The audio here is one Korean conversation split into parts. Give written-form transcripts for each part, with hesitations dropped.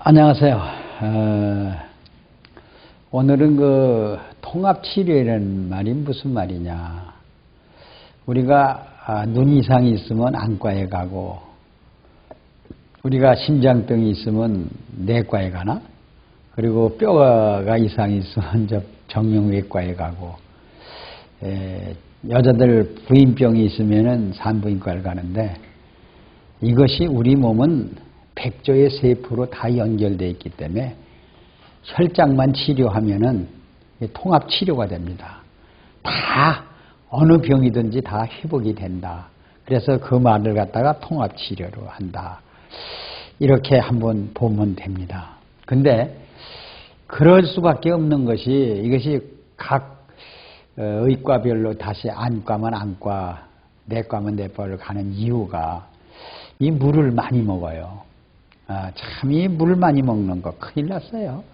안녕하세요. 오늘은 통합치료라는 말이 무슨 말이냐. 우리가 눈 이상이 있으면 안과에 가고, 우리가 심장병이 있으면 내과에 가나? 그리고 뼈가 이상이 있으면 정형외과에 가고, 여자들 부인병이 있으면은 산부인과를 가는데, 이것이 우리 몸은 백조의 세포로 다 연결되어 있기 때문에 혈장만 치료하면은 통합 치료가 됩니다. 다 어느 병이든지 다 회복이 된다. 그래서 그 말을 갖다가 통합 치료로 한다. 이렇게 한번 보면 됩니다. 근데 그럴 수밖에 없는 것이 이것이 각 의과별로 다시 안과면 안과, 내과면 내과를 가는 이유가 이 물을 많이 먹어요. 참 이 물 많이 먹는 거 큰일 났어요.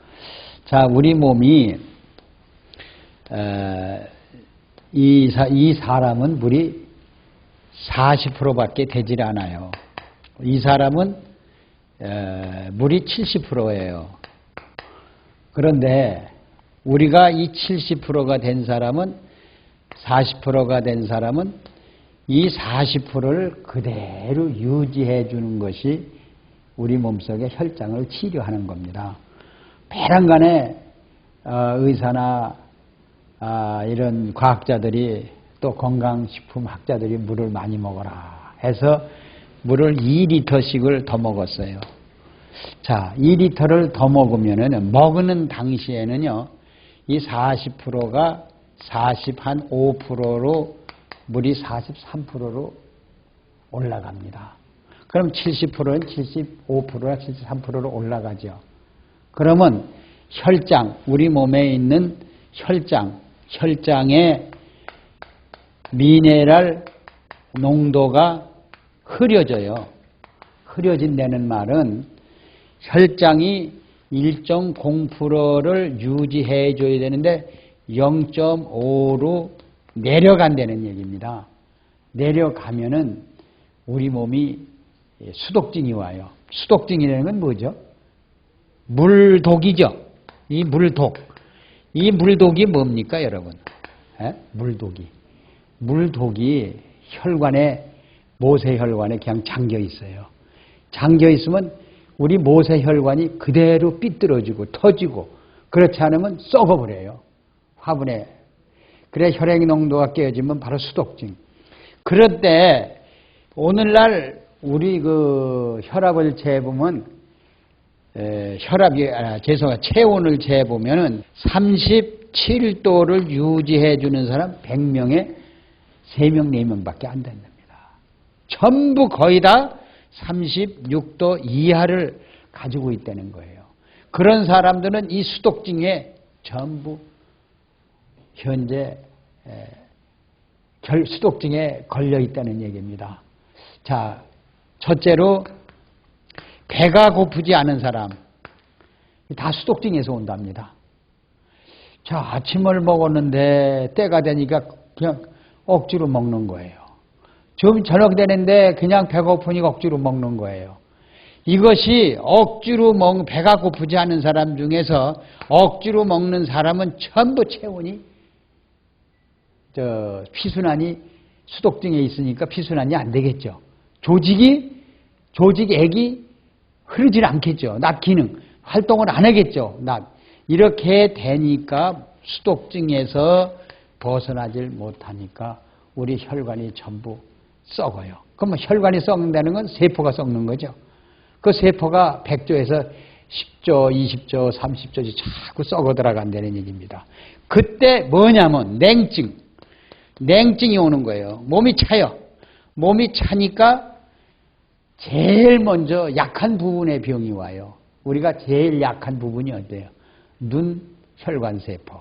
자, 우리 몸이 이 사람은 물이 40%밖에 되질 않아요. 이 사람은 물이 70%예요. 그런데 우리가 이 70%가 된 사람은 40%가 된 사람은 이 40%를 그대로 유지해 주는 것이 우리 몸속의 혈장을 치료하는 겁니다. 배란간에 의사나 이런 과학자들이 또 건강식품 학자들이 물을 많이 먹어라 해서 물을 2리터씩을 더 먹었어요. 자, 2리터를 더 먹으면은 먹는 당시에는요, 이 40%가 45%로 물이 43%로 올라갑니다. 그럼 70%는 75%나 73%로 올라가죠. 그러면 혈장, 우리 몸에 있는 혈장의 미네랄 농도가 흐려져요. 흐려진다는 말은 혈장이 일정 0%를 유지해 줘야 되는데 0.5로 내려간다는 얘기입니다. 내려가면은 우리 몸이 수독증이 와요. 수독증이라는 건 뭐죠? 물독이죠. 이 물독. 이 물독이 뭡니까, 여러분? 물독이. 물독이 혈관에, 모세혈관에 그냥 잠겨 있어요. 잠겨 있으면 우리 모세혈관이 그대로 삐뚤어지고 터지고, 그렇지 않으면 썩어버려요. 화분에. 그래 혈액 농도가 깨어지면 바로 수독증. 그럴 때 오늘날 우리 혈압을 재보면 체온을 재보면은 37도를 유지해 주는 사람 100명에 3명, 4명밖에 안 된답니다. 전부 거의 다 36도 이하를 가지고 있다는 거예요. 그런 사람들은 이 수독증에 전부 현재 수독증에 걸려 있다는 얘기입니다. 자, 첫째로 배가 고프지 않은 사람, 다 수독증에서 온답니다. 자, 아침을 먹었는데 때가 되니까 그냥 억지로 먹는 거예요. 좀 저녁 되는데 그냥 배고프니까 억지로 먹는 거예요. 이것이 배가 고프지 않은 사람 중에서 억지로 먹는 사람은 전부 체온이 피순환이 수독증에 있으니까 피순환이 안 되겠죠. 조직액이 흐르질 않겠죠. 낮 기능 활동을 안 하겠죠. 이렇게 되니까 수독증에서 벗어나질 못하니까 우리 혈관이 전부 썩어요. 그럼 혈관이 썩는다는 건 세포가 썩는 거죠. 그 세포가 100조에서 10조, 20조, 30조씩 자꾸 썩어 들어간다는 얘기입니다. 그때 뭐냐면 냉증이 오는 거예요. 몸이 차요. 몸이 차니까 제일 먼저 약한 부분의 병이 와요. 우리가 제일 약한 부분이 어때요? 눈 혈관세포,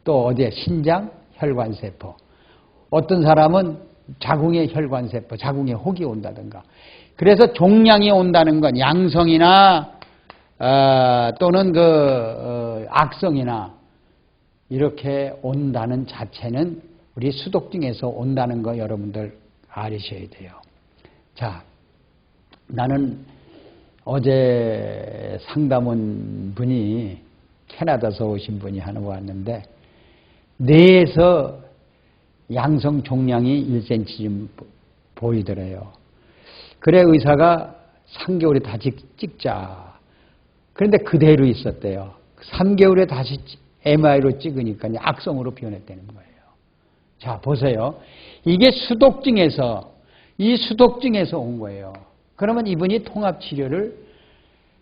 또 어디에 신장 혈관세포, 어떤 사람은 자궁의 혈관세포, 자궁의 혹이 온다든가. 그래서 종양이 온다는 건 양성이나 또는 악성이나 이렇게 온다는 자체는 우리 수독증에서 온다는 거 여러분들 아셔야 돼요. 자, 나는 어제 상담 온 분이 캐나다에서 오신 분이 하나 왔는데 뇌에서 양성 종양이 1cm 좀 보이더래요. 그래 의사가 3개월에 다시 찍자. 그런데 그대로 있었대요. 3개월에 다시 MRI로 찍으니까 악성으로 변했다는 거예요. 자, 보세요. 이게 수독증에서, 이 수독증에서 온 거예요. 그러면 이분이 통합치료를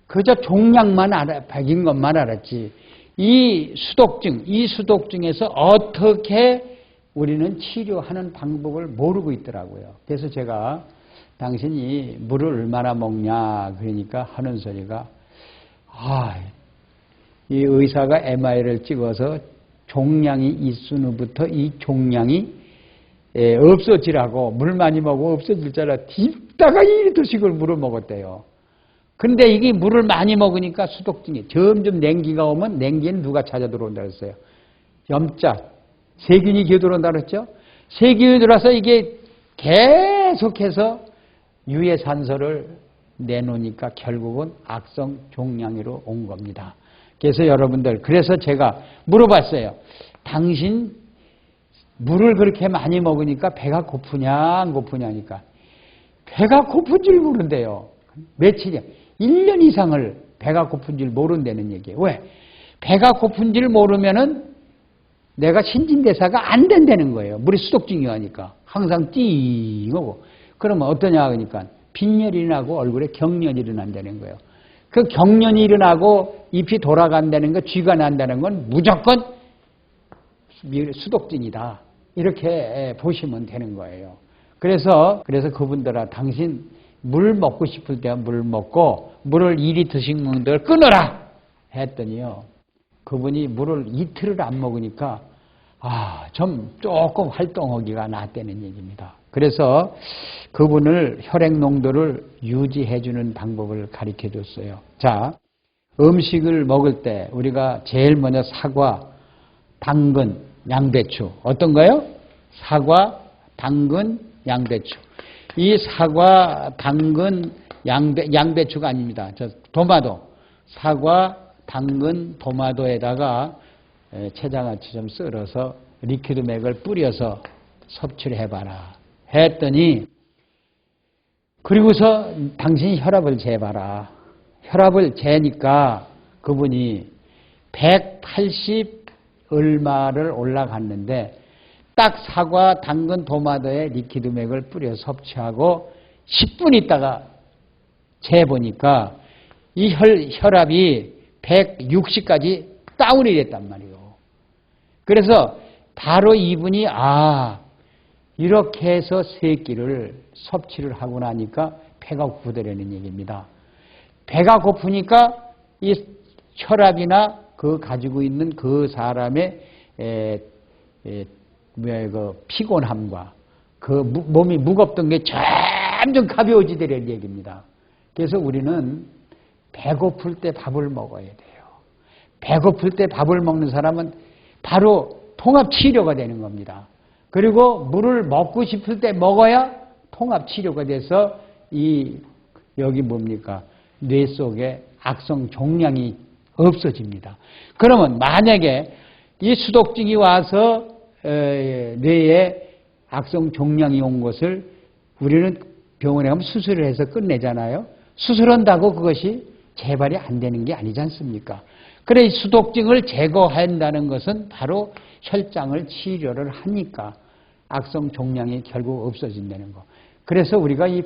그저 종양만 박인 것만 알았지. 이 수독증에서 어떻게 우리는 치료하는 방법을 모르고 있더라고요. 그래서 제가 당신이 물을 얼마나 먹냐 그러니까 하는 소리가 이 의사가 MRI를 찍어서 종양이 있은 후부터 이 종양이 없어지라고 물 많이 먹고 없어질 줄 알아 딥다가 2리터씩을 물을 먹었대요. 근데 이게 물을 많이 먹으니까 수독증이 점점 냉기가 오면 냉기는 누가 찾아 들어온다 그랬어요? 염자, 세균이 기어 들어온다 그랬죠? 세균이 들어와서 이게 계속해서 유해산소를 내놓으니까 결국은 악성 종양으로 온 겁니다. 그래서 여러분들, 그래서 제가 물어봤어요. 당신 물을 그렇게 많이 먹으니까 배가 고프냐 안 고프냐니까 배가 고픈 줄 모른대요. 며칠이야? 1년 이상을 배가 고픈 줄 모른다는 얘기예요. 왜? 배가 고픈 줄 모르면은 내가 신진대사가 안 된다는 거예요. 물이 수독증이 하니까 항상 띵하고 그러면 어떠냐 하니까 빈혈이 나고 얼굴에 경련이 일어난다는 거예요. 그 경련이 일어나고 잎이 돌아간다는 거, 쥐가 난다는 건 무조건 수독증이다. 이렇게 보시면 되는 거예요. 그래서 그분들아, 당신 물 먹고 싶을 때 물 먹고 물을 2리터씩 먹는 걸 끊어라 했더니요. 그분이 물을 이틀을 안 먹으니까 좀 조금 활동하기가 낫다는 얘기입니다. 그래서 그분을 혈액 농도를 유지해 주는 방법을 가르쳐 줬어요. 자, 음식을 먹을 때 우리가 제일 먼저 사과, 당근, 양배추. 어떤 거요? 사과, 당근, 양배추. 이 사과, 당근, 양배추가 아닙니다. 도마도. 사과, 당근, 도마도에다가 채장아찌 좀 썰어서 리퀴드 맥을 뿌려서 섭취를 해봐라. 했더니 그리고서 당신이 혈압을 재봐라. 혈압을 재니까 그분이 180 얼마를 올라갔는데 딱 사과, 당근, 도마도에 리퀴드 맥을 뿌려 섭취하고 10분 있다가 재보니까 이 혈압이 160까지 다운이 됐단 말이에요. 그래서 바로 이분이 이렇게 해서 3끼를 섭취를 하고 나니까 배가 고프더라는 얘기입니다. 배가 고프니까 이 혈압이나 그 가지고 있는 그 사람의 그 피곤함과 그 몸이 무겁던 게 점점 가벼워지더라는 얘기입니다. 그래서 우리는 배고플 때 밥을 먹어야 돼요. 배고플 때 밥을 먹는 사람은 바로 통합치료가 되는 겁니다. 그리고 물을 먹고 싶을 때 먹어야 통합치료가 돼서 여기 뭡니까? 뇌 속에 악성 종양이 없어집니다. 그러면 만약에 이 수독증이 와서 뇌에 악성 종양이 온 것을 우리는 병원에 가면 수술을 해서 끝내잖아요. 수술한다고 그것이 재발이 안 되는 게 아니지 않습니까? 그래, 이 수독증을 제거한다는 것은 바로 혈장을 치료를 하니까 악성 종양이 결국 없어진다는 거. 그래서 우리가 이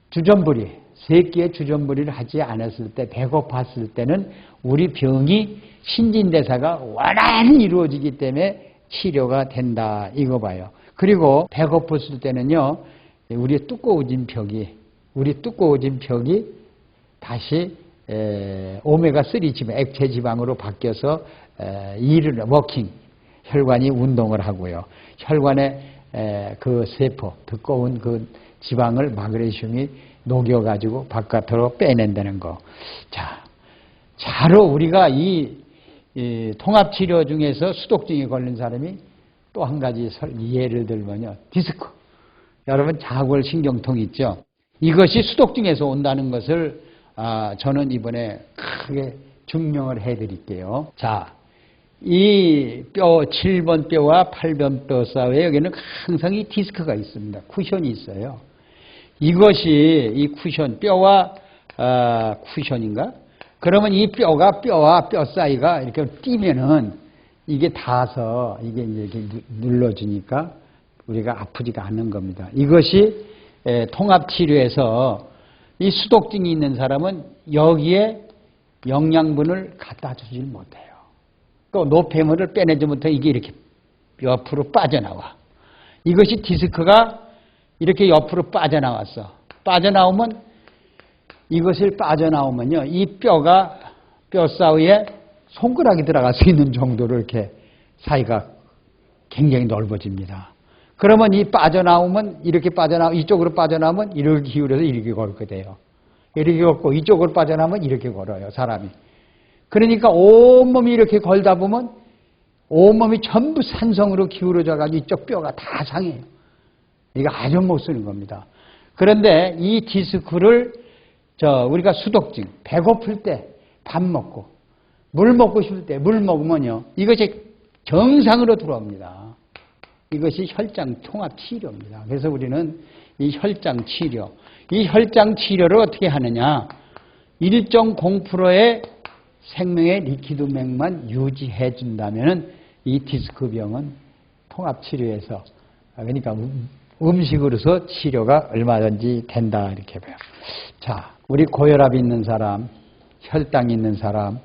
주전부리, 3끼의 주전부리를 하지 않았을 때, 배고팠을 때는 우리 병이 신진대사가 원활히 이루어지기 때문에 치료가 된다. 이거 봐요. 그리고 배고팠을 때는요, 우리 두꺼워진 벽이 다시 오메가3 지방, 액체 지방으로 바뀌어서 워킹, 혈관이 운동을 하고요. 혈관의 그 세포, 두꺼운 그 지방을 마그네슘이 녹여가지고 바깥으로 빼낸다는 거. 자, 자로 우리가 이 통합치료 중에서 수독증에 걸린 사람이 또 한 가지 예를 들면요. 디스크. 여러분 자골신경통 있죠? 이것이 수독증에서 온다는 것을 저는 이번에 크게 증명을 해드릴게요. 자, 이 뼈 7번 뼈와 8번 뼈 사이에 여기는 항상 이 디스크가 있습니다. 쿠션이 있어요. 이것이 이 쿠션, 뼈와 쿠션인가? 그러면 이 뼈와 뼈 사이가 이렇게 뛰면은 이게 닿아서 이게 이렇게 눌러주니까 우리가 아프지가 않는 겁니다. 이것이 통합치료에서 이 수독증이 있는 사람은 여기에 영양분을 갖다 주질 못해요. 또 노폐물을 빼내지 못해 이게 이렇게 옆으로 빠져나와. 이것이 디스크가 이렇게 옆으로 빠져나왔어. 빠져나오면 이것을 빠져나오면요, 이 뼈 사이에 손가락이 들어갈 수 있는 정도로 이렇게 사이가 굉장히 넓어집니다. 그러면 이 빠져나오면 이렇게 이쪽으로 빠져나오면 이렇게 기울여서 이렇게 걸게 돼요. 이렇게 걷고 이쪽으로 빠져나오면 이렇게 걸어요, 사람이. 그러니까 온몸이 이렇게 걸다 보면 온몸이 전부 산성으로 기울어져 가지고 이쪽 뼈가 다 상해요. 이거 아주 못 쓰는 겁니다. 그런데 이 디스크를 우리가 수독증, 배고플 때 밥 먹고 물 먹고 싶을 때 물 먹으면요, 이것이 정상으로 들어옵니다. 이것이 혈장 통합 치료입니다. 그래서 우리는 이 혈장 치료, 이 혈장 치료를 어떻게 하느냐? 일정 0%의 생명의 리퀴드맥만 유지해 준다면 이 디스크병은 통합 치료에서, 그러니까 음식으로서 치료가 얼마든지 된다, 이렇게 봐요. 자, 우리 고혈압이 있는 사람, 혈당이 있는 사람,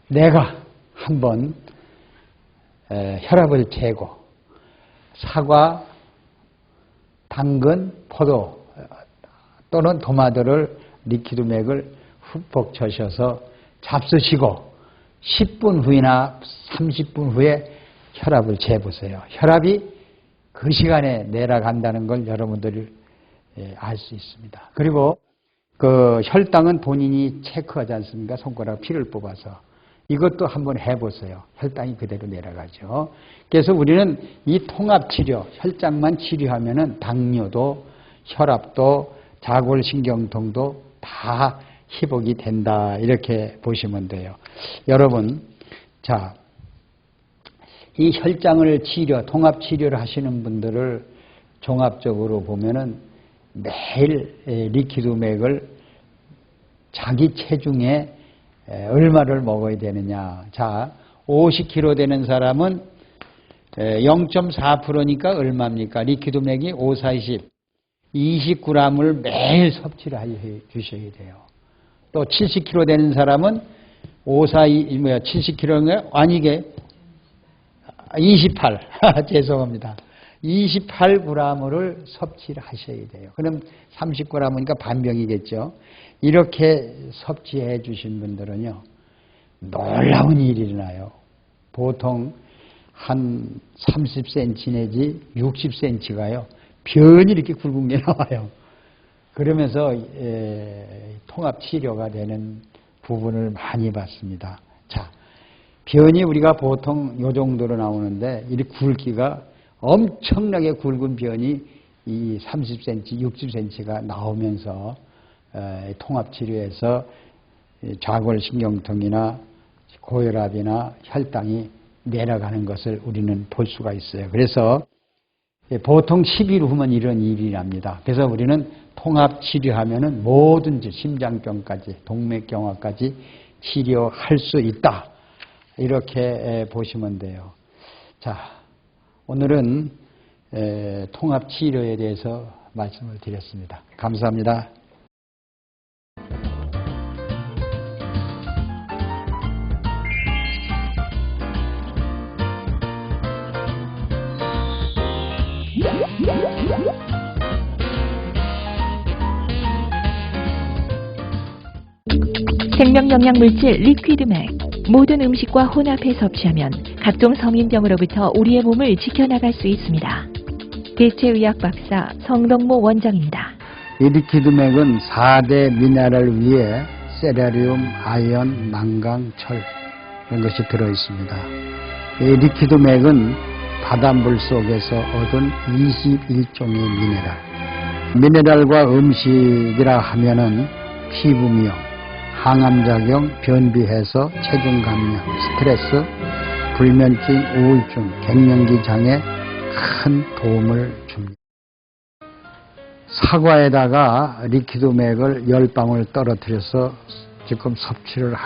내가 한번 혈압을 재고 사과, 당근, 포도 또는 도마도를 리퀴드맥을 흠뻑 쳐셔서 잡수시고 10분 후이나 30분 후에 혈압을 재보세요. 혈압이 그 시간에 내려간다는 걸 여러분들이 알 수 있습니다. 그리고 그 혈당은 본인이 체크하지 않습니까? 손가락 피를 뽑아서. 이것도 한번 해보세요. 혈당이 그대로 내려가죠. 그래서 우리는 이 통합치료, 혈장만 치료하면은 당뇨도, 혈압도, 자골신경통도 다 회복이 된다, 이렇게 보시면 돼요. 여러분, 자, 이 혈장을 통합치료를 하시는 분들을 종합적으로 보면은 매일 리퀴드맥을 자기 체중에 얼마를 먹어야 되느냐. 자, 50kg 되는 사람은 0.4%니까 얼마입니까? 리퀴드맥이 5, 4, 20g을 매일 섭취를 해 주셔야 돼요. 또 70kg 되는 사람은 70kg가 아니게 28. 죄송합니다. 28g을 섭취를 하셔야 돼요. 그럼 30g이니까 반병이겠죠. 이렇게 섭취해 주신 분들은요, 놀라운 일이 일어나요. 보통 한 30cm 내지 60cm가요, 변이 이렇게 굵은 게 나와요. 그러면서 통합치료가 되는 부분을 많이 봤습니다. 자, 변이 우리가 보통 이 정도로 나오는데, 이 굵기가 엄청나게 굵은 변이 이 30cm, 60cm가 나오면서 통합치료에서 좌골신경통이나 고혈압이나 혈당이 내려가는 것을 우리는 볼 수가 있어요. 그래서 보통 10일 후면 이런 일이 납니다. 그래서 우리는 통합치료하면은 뭐든지 심장병까지, 동맥경화까지 치료할 수 있다, 이렇게 보시면 돼요. 자, 오늘은 통합치료에 대해서 말씀을 드렸습니다. 감사합니다. 생명영양물질 리퀴드맥, 모든 음식과 혼합해 섭취하면 각종 성인병으로부터 우리의 몸을 지켜나갈 수 있습니다. 대체의학 박사 성동모 원장입니다. 이 리퀴드맥은 4대 미네랄을 위해 세라리움, 아연, 망강, 철, 이런 것이 들어있습니다. 이 리퀴드맥은 바닷물 속에서 얻은 21종의 미네랄, 미네랄과 음식이라 하면은 피부미용, 항암작용, 변비해소, 체중 감량, 스트레스, 불면증, 우울증, 갱년기 장애 큰 도움을 줍니다. 사과에다가 리퀴드맥을 10방울 떨어뜨려서 지금 섭취를